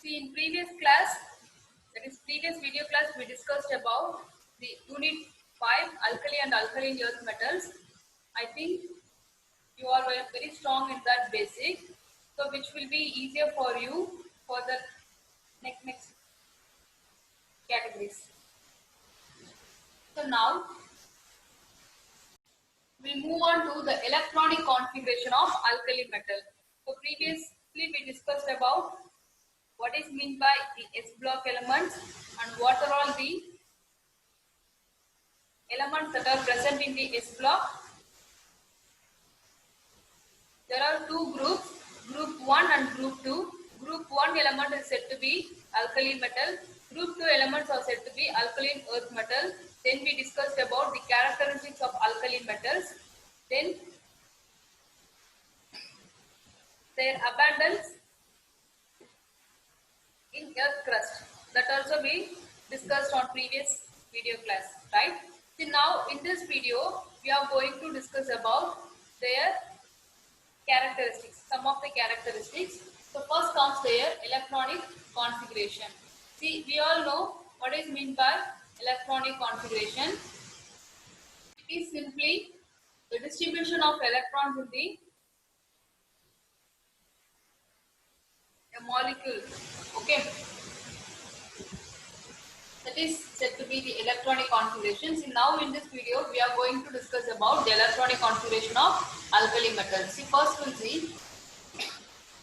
See, in previous class, that is previous video class, we discussed about the unit 5, alkali and alkaline earth metals. I think you are very strong in that basic, so which will be easier for you for the next categories. So now we move on to the electronic configuration of alkali metal. So previously we discussed about what is meant by the S block elements and what are all the elements that are present in the S block. There are two groups, group 1 and group 2. Group 1 element is said to be alkali metal. Group 2 elements are said to be alkaline earth metal. Then we discussed about the characteristics of alkali metals. Then their abundance in earth crust. That also we discussed on previous video class, right? So now in this video, we are going to discuss about their characteristics, some of the characteristics. So first comes their electronic configuration. See, we all know what is meant by electronic configuration. It is simply the distribution of electrons in the a molecule. Okay. That is said to be the electronic configuration. See, now in this video, we are going to discuss about the electronic configuration of alkali metals. See, first we'll see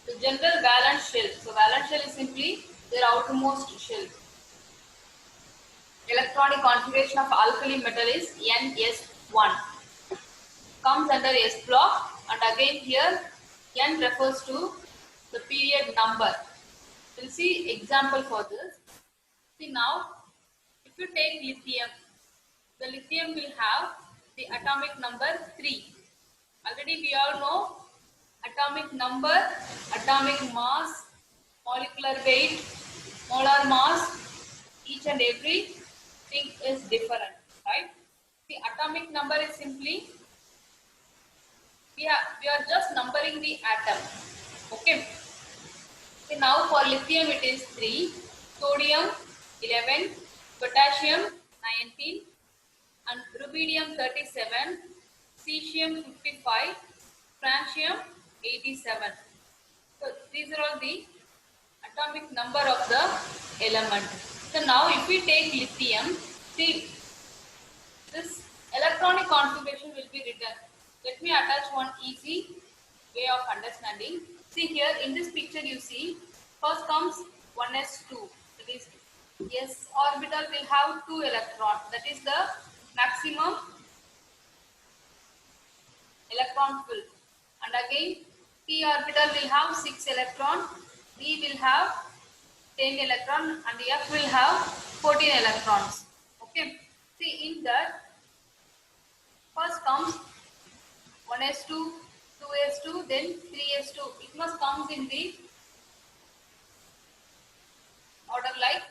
the general valence shell. So, valence shell is simply their outermost shell. Electronic configuration of alkali metal is NS1. Comes under S block, and again here N refers to the period number. We'll see example for this. See now, if you take lithium, the lithium will have the atomic number 3. Already we all know atomic number, atomic mass, molecular weight, molar mass, each and every thing is different, right? The atomic number is simply, we are just numbering the atom, okay? So now for lithium it is 3, sodium 11, potassium 19, and rubidium 37, cesium 55, francium 87. So these are all the atomic number of the element. So now if we take lithium, see this electronic configuration will be written. Let me attach one easy way of understanding. See here in this picture you see first comes 1s2, that is S orbital will have 2 electrons, that is the maximum electron fill, and again p orbital will have 6 electron, d will have 10 electron, and f will have 14 electrons. Okay, see in that first comes 1s2, 2s2, then 3s2. It must come in the order like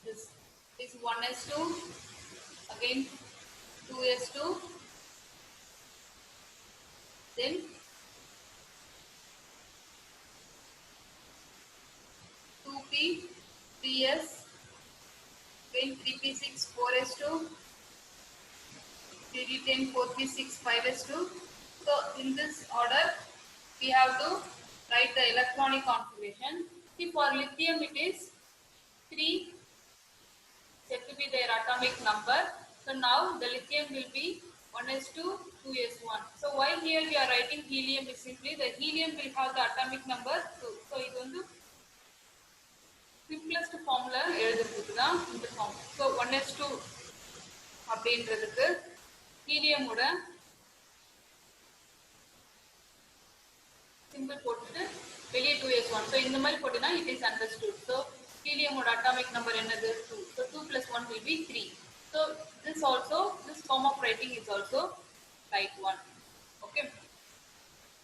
this. This 1s2, again 2s2, then 2p, 3s, then 3p6, 4s2, 3d10, 4p6, 5s2. So in this order we have to write the electronic configuration. See for lithium it is 3 said to be their atomic number. So now the lithium will be 1s2, 2s1. So while here we are writing helium is simply the helium will have the atomic number 2. So it is the simplest formula எழுதுறதுக்கு தான் இந்த form. So 1s2 அப்படின்றதுக்கு helium ஓட symbol போட்டுட்டு வெளியே 2s1. So இந்த மாதிரி போட்டுனா it is understood. So helium ஓட atomic number என்னது 2. So 2 plus 1 will be 3. So this form of writing is also right one. Okay.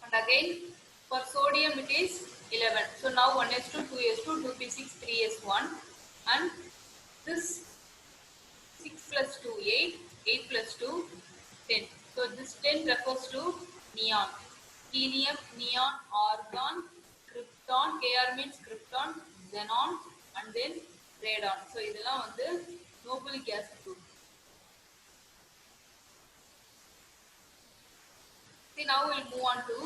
And again for sodium it is 11. So now 1s2, 2s2, 2p6, 3s1, and this 6 plus 2, 8, 8 plus 2, 10. So this 10 refers to neon. Helium, neon, argon, krypton, Kr means krypton, Z xenon, and then radon. So இதெல்லாம் வந்து noble gas group. See, now we'll move on to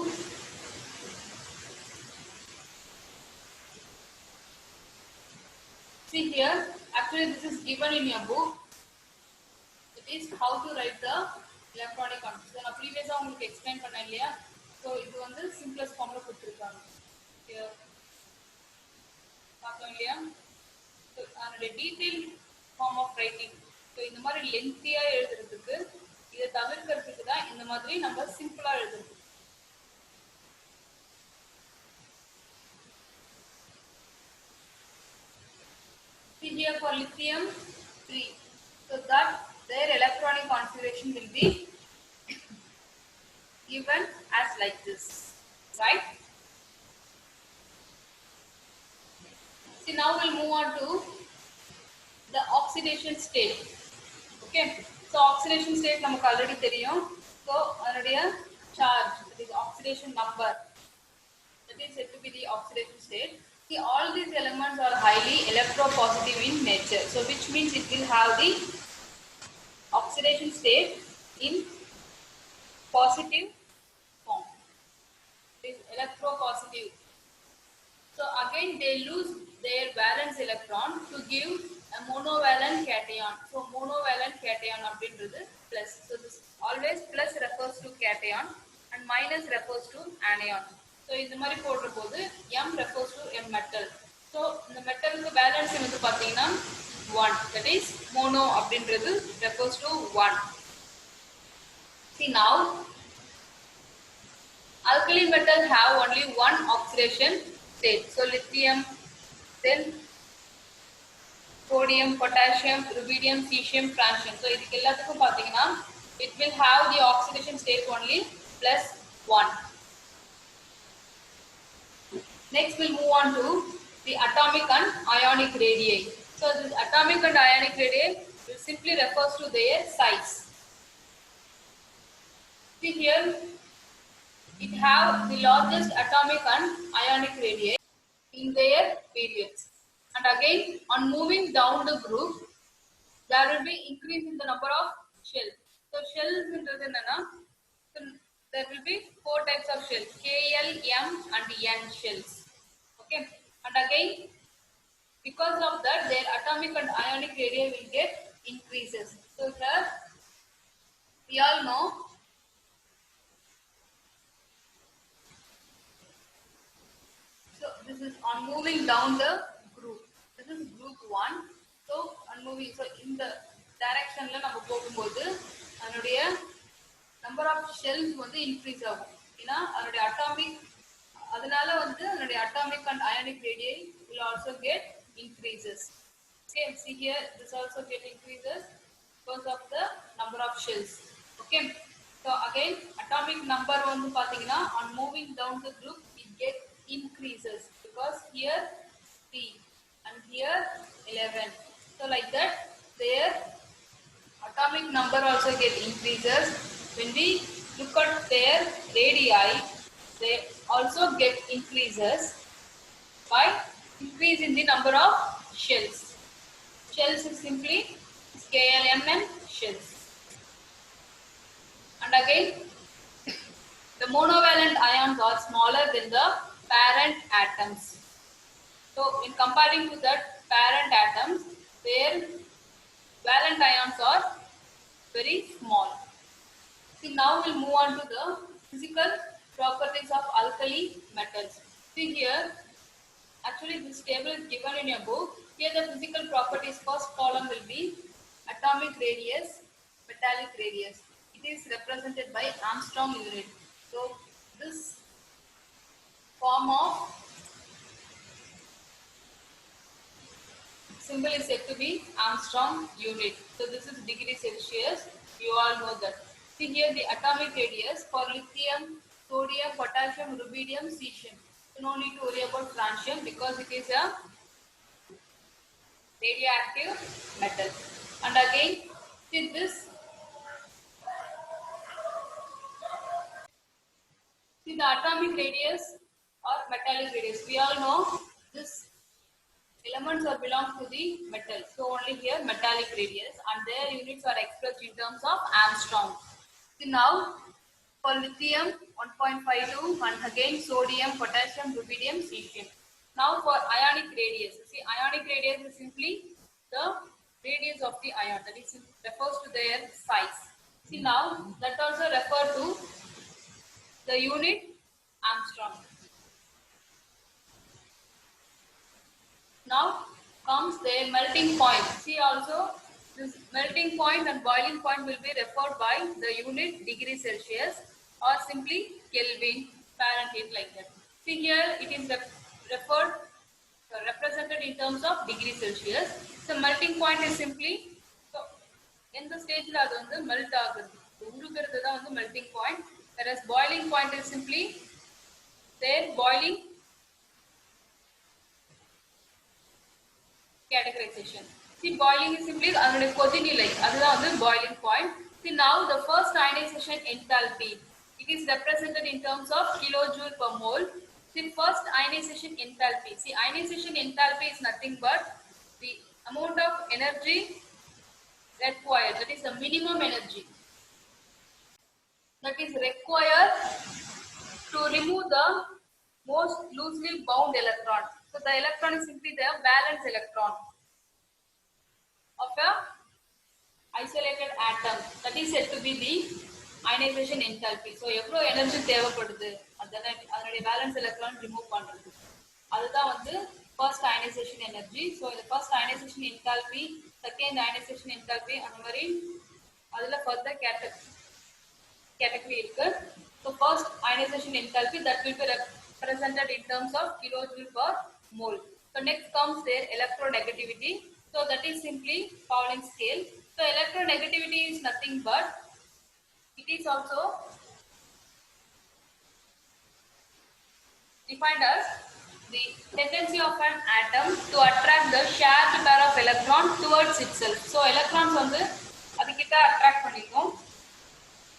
see here. Actually, this is given in your book. It is how to write the electronic configuration. நான் previously உங்களுக்கு explain பண்ணேன் இல்லையா? So இது வந்து simplest formல கொடுத்திருக்காங்க. Here பார்த்தோம் இல்லையா? So அதோட detailed form of writing. So இந்த மாதிரி lengthy-ஆ எழுதுறதுக்கு இதை தவிர்க்கிறதுக்கு தான் இந்த மாதிரி நம்ம சிம்பிளா எழுதுறது. See here for lithium 3. So that their electronic configuration will be given as like this, right? See, now we'll move on to the oxidation state. Okay, so oxidation state நமக்கு already தெரியும். So அதனுடைய charge, that is oxidation number, that is said to be the oxidation state. See, all these elements are highly electropositive in nature, so which means it will have the oxidation state in positive form. It is electropositive. So again they lose their valence electron to give a monovalent cation. So monovalent cation அப்படின்றது plus. So this always plus refers to cation and minus refers to anion. So இந்த மாதிரி போடுறபோது M refers to a metal. So இந்த மெட்டலுக்கு valence வந்து பாத்தீங்கன்னா 1, that is mono அப்படின்றது refers to 1. See now, alkali metals have only one oxidation state. So lithium, then sodium, potassium, rubidium, cesium, francium. So இதுக்கு எல்லாத்துக்கும் பாத்தீங்கன்னா it will have the oxidation state only plus 1. Next we'll move on to the atomic and ionic radii. So this atomic and ionic radii will simply refers to their size. See here, it have the largest atomic and ionic radii in their periods. And again, on moving down the group, there will be increase in the number of shells. So shells என்றது என்னன்னா, there will be 4 types of shells: K, L, M and N shells. Okay, and again, because of that, their atomic and ionic radii will get increases. So here, we all know this is on moving down the group. This is group 1. So on moving, so in the direction la நம்ம போகும்போது அதனுடைய number of shells வந்து increase ஆகும். ஏனா அதனுடைய atomic அதனால வந்து அதனுடைய atomic and ionic radii will also get increases. Okay, see here, this also get increases because of the number of shells. Okay, so again atomic number வந்து பாத்தீங்கன்னா on moving down the group it get increases because here 3 and here 11. So like that their atomic number also get increases. When we look at their radii, they also get increases by increase in the number of shells. Shells is simply KLMN shells. And again, the monovalent ions are smaller than the parent atoms. So in comparing to that parent atoms, their valent ions are very small. See, now we'll move on to the physical properties of alkali metals. See here, actually this table is given in your book. Here the physical properties, first column will be atomic radius, metallic radius. It is represented by Armstrong unit. So this form of symbol is said to be Armstrong unit. So this is degree Celsius. You all know that. See here the atomic radius for lithium, sodium, potassium, rubidium, cesium. So no need to worry about francium because it is a radioactive metal. And again, see this. See the atomic radius or metallic radius. We all know this elements are belongs to the metal. So only here metallic radius and their units are expressed in terms of Armstrong. So now for lithium 1.52 and again sodium, potassium, rubidium, cesium. Now for ionic radius. See, ionic radius is simply the radius of the ion, that is refers to their size. See, now that also refer to the unit Armstrong. Now comes the melting point. See, also this melting point and boiling point will be referred by the unit degree Celsius or simply Kelvin, Fahrenheit, like that. See, here it is represented in terms of degree Celsius. So melting point is simply, so எந்த ஸ்டேஜ்ல அது வந்து melt ஆகுது, உருகுறது தான் வந்து melting point, whereas boiling point is simply their boiling categorization. See, boiling is simply அதனுடைய கொதிநிலை, அதுதான் வந்து boiling point. See, now the first ionization enthalpy, it is represented in terms of kilojoule per mole. See, first ionization enthalpy. See, ionization enthalpy is nothing but the amount of energy required, that is the minimum energy that is required to remove the most loosely bound electron. So the electron is simply the valence electron of a isolated atom, that is said to be the ionization enthalpy. So எவ்வளோ energy தேவைப்படுது அதனுடைய valence electron remove பண்றது, அதுதான் வந்து first ionization energy. So இந்த first ionization enthalpy, second ionization enthalpy, அந்த மாதிரி அதுல further category இருக்கு. So first ionization enthalpy that will be represented in terms of kilojoule per mole. So next comes their electronegativity. So that is simply Pauling scale. So electronegativity is nothing but it is also defined as the tendency of an atom to attract the shared pair of electron towards itself. So electrons வந்து அதுக்கிட்ட attract பண்ணிக்கும்,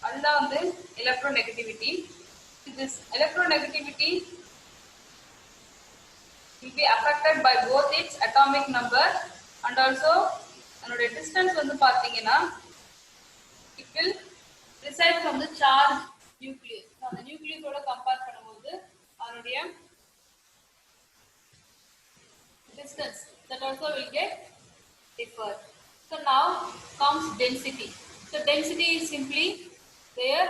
அதுதான் வந்து electronegativity. This electronegativity will be affected by both its atomic number and also அதனுடைய distance வந்து பார்த்தீங்கன்னா it will reside from the charged nucleus. So அந்த nucleus ஓட கம்பேர் பண்ணும்போது அதனுடைய distance that also will get differ. So now comes density. So density is simply their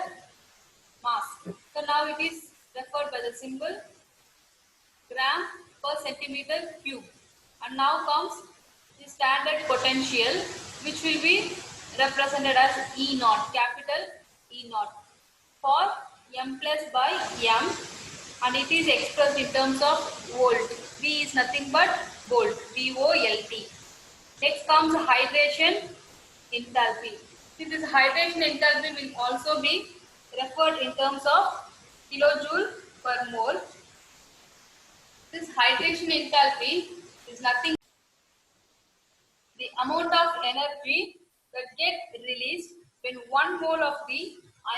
mass. So now it is referred by the symbol gram per centimeter cube. And now comes the standard potential, which will be represented as E naught, capital E naught for m plus by m, and it is expressed in terms of volt. V is nothing but volt, V-O-L-T. Next comes hydration enthalpy. See, this hydration enthalpy will also be referred in terms of kilojoule per mole. This hydration enthalpy is nothing the amount of energy that gets released when 1 mole of the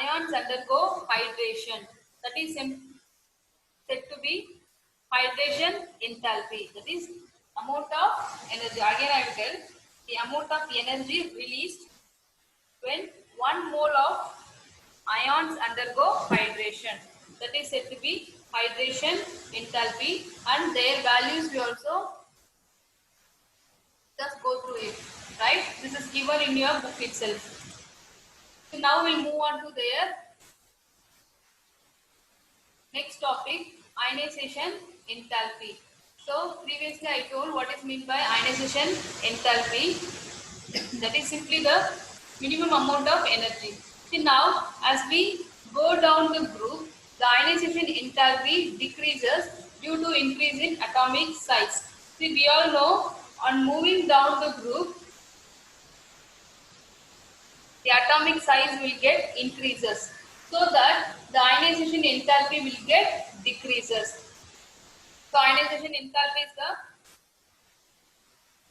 ions undergo hydration. That is said to be hydration enthalpy. That is amount of energy. Again I will tell the amount of energy released when 1 mole of ions undergo hydration. That is said to be hydration enthalpy, and their values we also just go through it, right? This is given in your book itself. So now we'll move on to their next topic, ionization enthalpy. So previously I told what is meant by ionization enthalpy. That is simply the minimum amount of energy. See, now as we go down the group, the ionization enthalpy decreases due to increase in atomic size. See, we all know on moving down the group, the atomic size will get increases, so that the ionization enthalpy will get decreases. So ionization enthalpy is the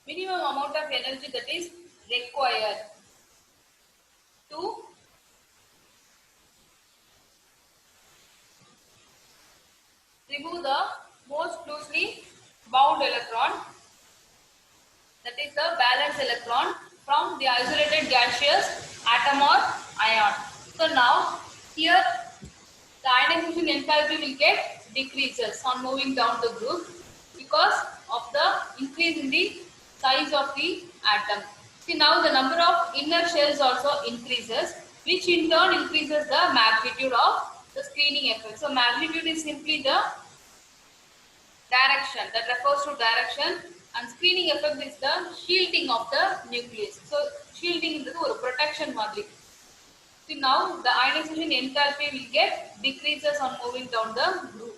minimum amount of energy that is required to remove the most loosely bound electron that is the valence electron from the isolated gaseous atom or ion. So now here the ionization enthalpy will get decreases on moving down the group because of the increase in the size of the atom. See, now the number of inner shells also increases, which in turn increases the magnitude of the screening effect. So magnitude is simply the direction, that refers to direction, and screening effect is the shielding of the nucleus. So shielding is a protection madri. See, now the ionization enthalpy will get decreases on moving down the group.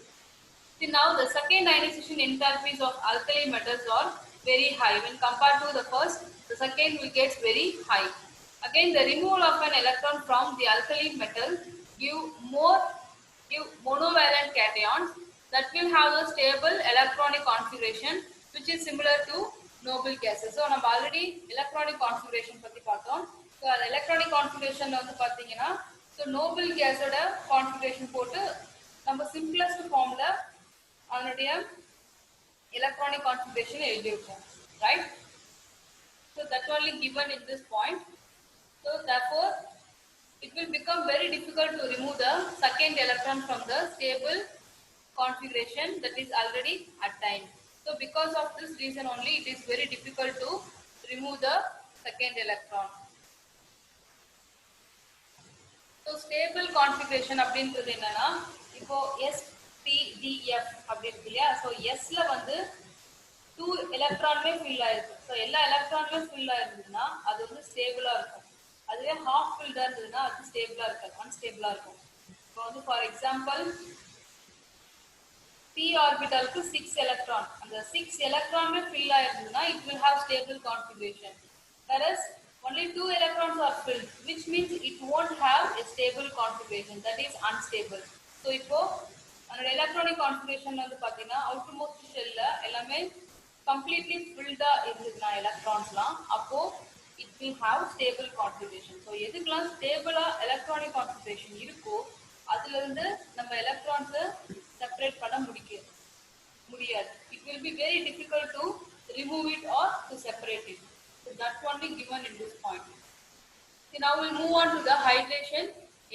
See, now the second ionization enthalpies of alkali metals are very high. When compared to the first, the second will get very high. Again, the removal of an electron from the alkali metal give monovalent cations that will have a stable electronic configuration which is similar to noble gases. So, we have already electronic configuration பத்தி பார்த்தோம். So, electronic configuration வந்து பாத்தீங்கன்னா, so noble gas ஓட configuration போட்டு நம்ம simplest formல அதனுடைய electronic configuration எழுதியிருக்கோம், right? So that's only given in this point. So therefore, it will become very difficult to remove the second electron from the stable configuration that is already attained. So because of this reason only, it is very difficult to remove the second electron. So stable configuration அப்படின்றது என்னன்னா, இப்போ SPDF அப்படி இருக்கு இல்லையா? So Sல வந்து 2 எலக்ட்ரானுமே fill ஆயிருக்கு. So எல்லா எலக்ட்ரானுமே fill ஆயிருந்ததுன்னா அது வந்து ஸ்டேபிளா இருக்கும். அதுவே ஹாஃப் ஃபில்டா இருந்ததுன்னா அது ஸ்டேபிளா இருக்காது, அன்ஸ்டேபிளா இருக்கும். இப்போ வந்து ஃபார் எக்ஸாம்பிள் p ஆர்பிட்டாலுக்கு 6 எலக்ட்ரான், அந்த 6 எலக்ட்ரானுமே fill ஆயிருந்ததுன்னா it will have stable configuration. Whereas only 2 electrons are filled, which means it won't have a stable configuration, that is unstable. So இப்போ அந்த எலக்ட்ரானிக் கான்ஃபிகரேஷன் வந்து பாத்தீங்கன்னா அவுட்டர்மோஸ்ட் ஷெல்ல எல்லாமே completely filled இருந்ததுன்னா எலக்ட்ரான்ஸ்லாம், அப்போ it will have stable configuration. So எதுக்கெல்லாம் ஸ்டேபிளா electronic configuration இருக்கோ அதுல இருந்து நம்ம எலக்ட்ரான்ஸை செப்பரேட் பண்ண முடியாது. It will be very difficult to remove it or to separate it. So that's only given in this point. So now we'll move on to the hydration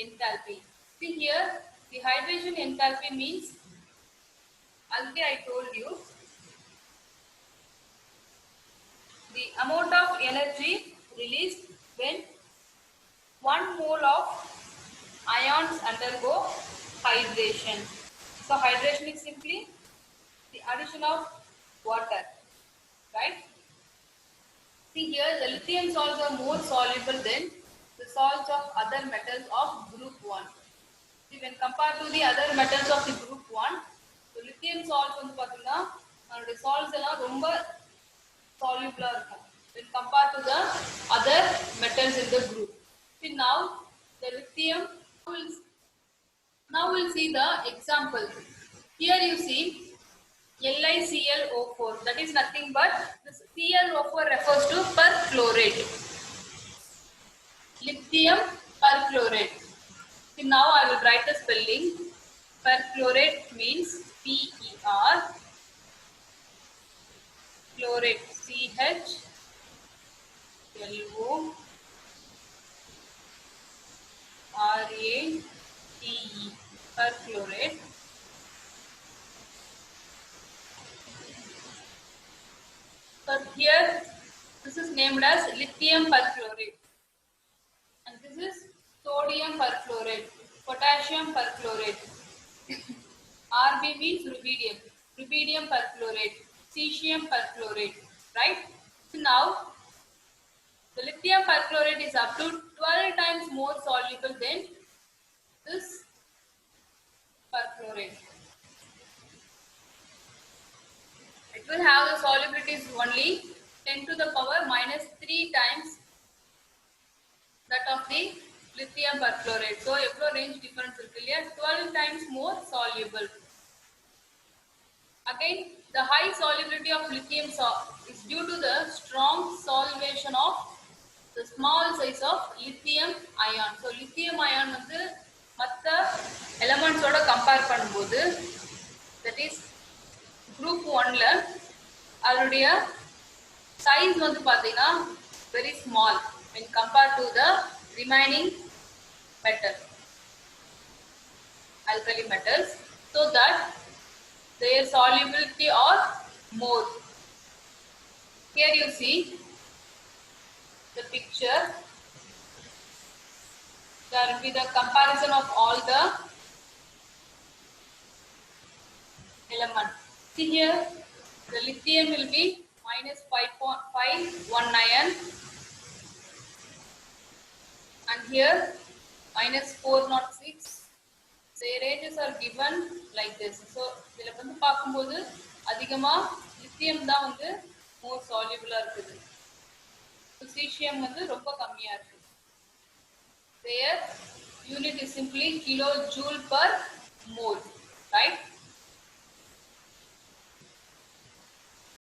enthalpy. See here, the hydration enthalpy means, already I told you, the amount of energy released when 1 mole of ions undergo hydration. So hydration is simply the addition of water, right? See here, the lithium salts are more soluble than the salts of other metals of group 1. See, when compared to the other metals of the group 1, the lithium salts வந்து பாத்தீங்கன்னா அதோட salts எல்லாம் ரொம்ப soluble இருக்கும் when compared to the other metals in the group. See, now the lithium now we'll see the example. Here you see LiClO4, that is nothing but this ClO4 refers to perchlorate, lithium perchlorate. See, now I will write the spelling. Perchlorate means PER, chlorate CHLORATE, perchlorate. So here this is named as lithium perchlorate, and this is sodium perchlorate, potassium perchlorate. Rb means rubidium perchlorate, cesium perchlorate, right? So now the lithium perchlorate is up to 12 times more soluble than this perchlorate. It will have the solubilities only 10 to the power minus 3 times that of the lithium perchlorate. So, evlo range difference irukku illaya, 12 times more soluble. Again, the high solubility of lithium is due to the strong solvation of the small size of lithium ion. So, lithium ion வந்து மற்ற elements ஓட compare பண்ணும்போது, that is group 1ல அதனுடைய size வந்து பாத்தீங்கன்னா very small when compared to the remaining metal alkali metals, so that their solubility are more. Here you see the picture. There will be the comparison of all the elements. See here, the lithium will be minus 5.519, and here minus 406. The ranges are given like this. So இதில வந்து பாக்கும்போது அதிகமா lithium தான் வந்து more soluble இருக்குது. Cesium வந்து ரொம்ப கம்மியா இருக்கு. Their unit is simply kilojoule per mole, right?